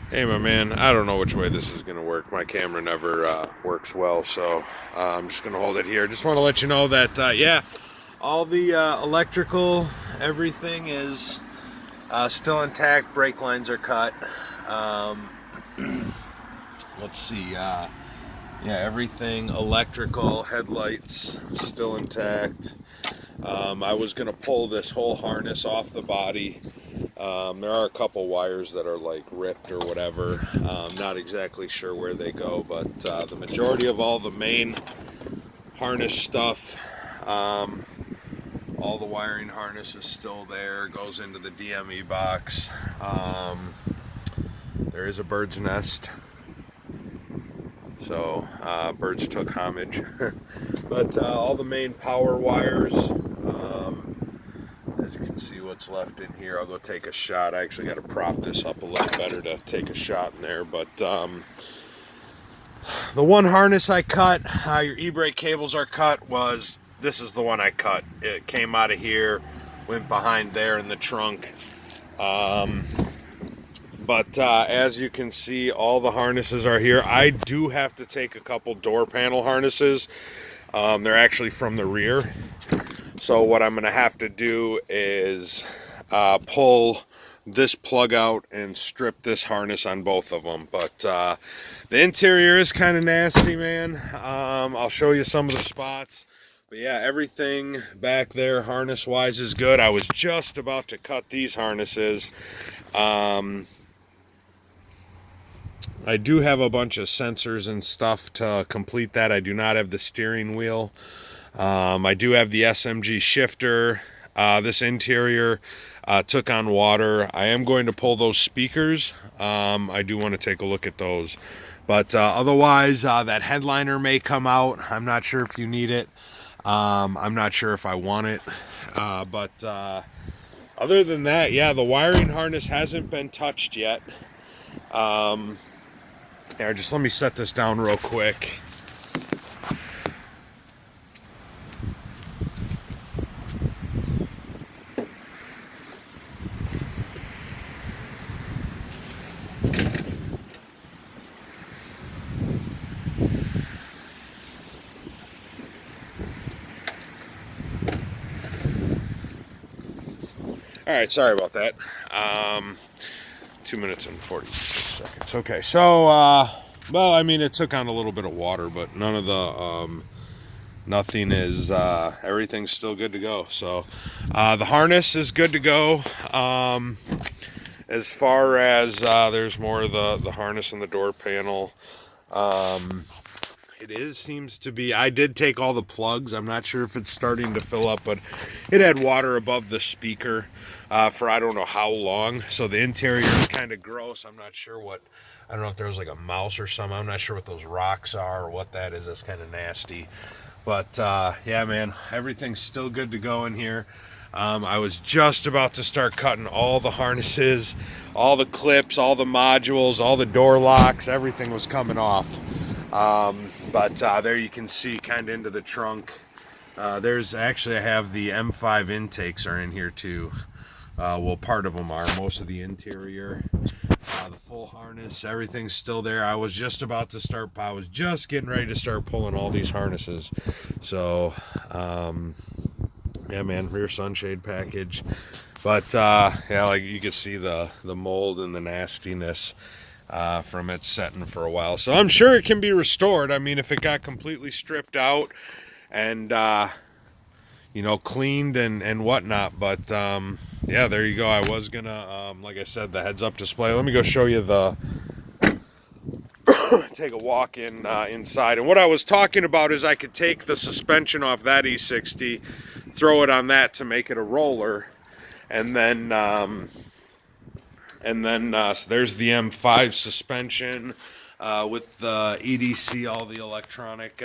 Hey, my man, I don't know which way this is going to work. My camera never works well, so I'm just going to hold it here. Just want to let you know that, yeah, all the electrical, everything is still intact. Brake lines are cut. Um, let's see. Yeah, everything electrical, headlights still intact. I was going to pull this whole harness off the body. There are a couple wires that are like ripped or whatever. Not exactly sure where they go, but the majority of all the main harness stuff, um, all the wiring harness is still there, goes into the DME box. There is a bird's nest, so birds took homage. But all the main power wires, as you can see what's left in here. I'll go take a shot. I actually got to prop this up a little better to take a shot in there. But the one harness I cut, your e-brake cables are cut, this is the one I cut. It came out of here, went behind there in the trunk. But as you can see, all the harnesses are here. I do have to take a couple door panel harnesses. They're actually from the rear. So what I'm going to have to do is pull this plug out and strip this harness on both of them. But the interior is kind of nasty, man. I'll show you some of the spots. But yeah, everything back there harness-wise is good. I was just about to cut these harnesses. I do have a bunch of sensors and stuff to complete that. I do not have the steering wheel. I do have the SMG shifter. This interior took on water. I am going to pull those speakers. I do want to take a look at those. But otherwise, that headliner may come out. I'm not sure if you need it. I'm not sure if I want it. But other than that, yeah, the wiring harness hasn't been touched yet. Here, just let me set this down real quick. All right, sorry about that. 2 minutes and 46 seconds. Okay, so, well, I mean, it took on a little bit of water, but none of the, nothing is, everything's still good to go. So, the harness is good to go. As far as, there's more of the harness and the door panel. Seems to be, I did take all the plugs. I'm not sure if it's starting to fill up, but it had water above the speaker for I don't know how long. So the interior is kind of gross. I'm not sure I don't know if there was like a mouse or something. I'm not sure what those rocks are or what that is. That's kind of nasty. But yeah, man, everything's still good to go in here. I was just about to start cutting all the harnesses, all the clips, all the modules, all the door locks. Everything was coming off. But there you can see kind of into the trunk. There's actually, I have the M5 intakes are in here too. Well, part of them are. Most of the interior, the full harness, everything's still there. I was just getting ready to start pulling all these harnesses. So, yeah, man, rear sunshade package. But yeah, like you can see the mold and the nastiness from it setting for a while. So I'm sure it can be restored. I mean, if it got completely stripped out and cleaned and whatnot. But yeah, there you go. I was gonna, like I said, the heads-up display. Let me go show you take a walk inside. And what I was talking about is I could take the suspension off that E60, throw it on that to make it a roller, and then so there's the M5 suspension with the EDC, all the electronic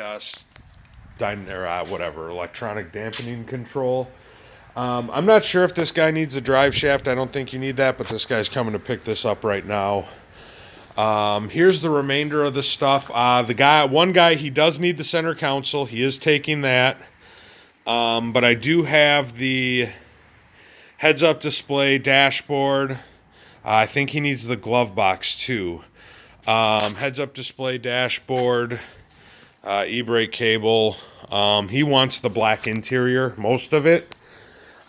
electronic dampening control. I'm not sure if this guy needs a drive shaft. I don't think you need that, but this guy's coming to pick this up right now. Here's the remainder of the stuff. One guy, he does need the center console. He is taking that. But I do have the heads-up display, dashboard, I think he needs the glove box too. Heads-up display, dashboard, e-brake cable. He wants the black interior, most of it.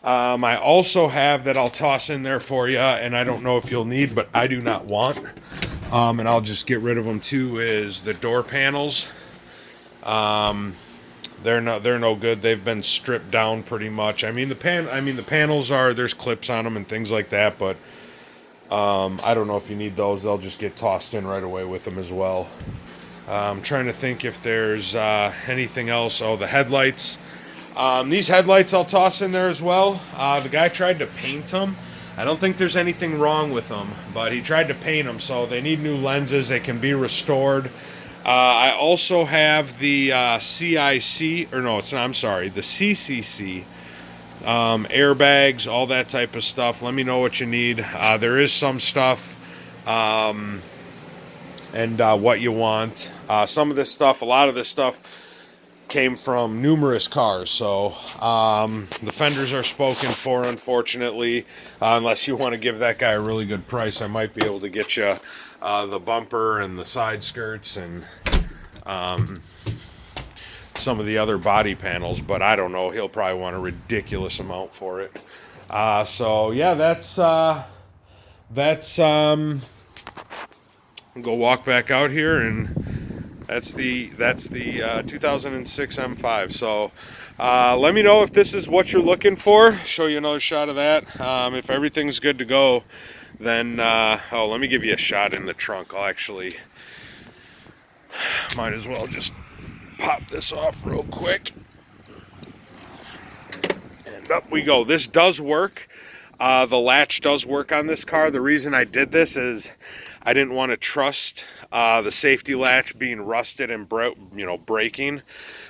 I also have that I'll toss in there for you, and I don't know if you'll need, but I do not want. And I'll just get rid of them too, is the door panels. They're no good. They've been stripped down pretty much. I mean the panels are, there's clips on them and things like that, but I don't know if you need those. They'll just get tossed in right away with them as well. I'm trying to think if there's anything else. Oh, the headlights. These headlights I'll toss in there as well. The guy tried to paint them. I don't think there's anything wrong with them, but he tried to paint them, so they need new lenses. They can be restored. I also have the CIC, or no, it's not, I'm sorry, the CCC. Airbags, all that type of stuff. Let me know what you need. There is some stuff and what you want. Some of this stuff, a lot of this stuff came from numerous cars, so the fenders are spoken for, unfortunately. Unless you want to give that guy a really good price, I might be able to get you the bumper and the side skirts and some of the other body panels, but I don't know, he'll probably want a ridiculous amount for it. So yeah, that's I'll go walk back out here, and that's the 2006 M5. So let me know if this is what you're looking for. Show you another shot of that. If everything's good to go, then oh, let me give you a shot in the trunk. I'll actually might as well just pop this off real quick, and up we go. This does work. The latch does work on this car. The reason I did this is I didn't want to trust the safety latch being rusted and breaking.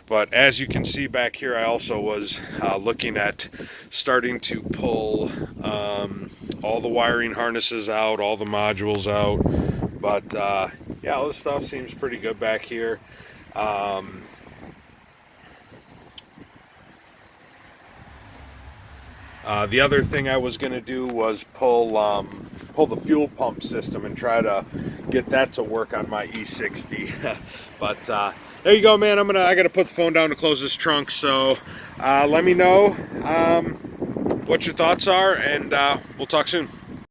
But as you can see back here, I also was looking at starting to pull all the wiring harnesses out, all the modules out. But yeah, all this stuff seems pretty good back here. The other thing I was going to do was pull the fuel pump system and try to get that to work on my E60. But there you go, man. I gotta put the phone down to close this trunk. So let me know what your thoughts are, and we'll talk soon.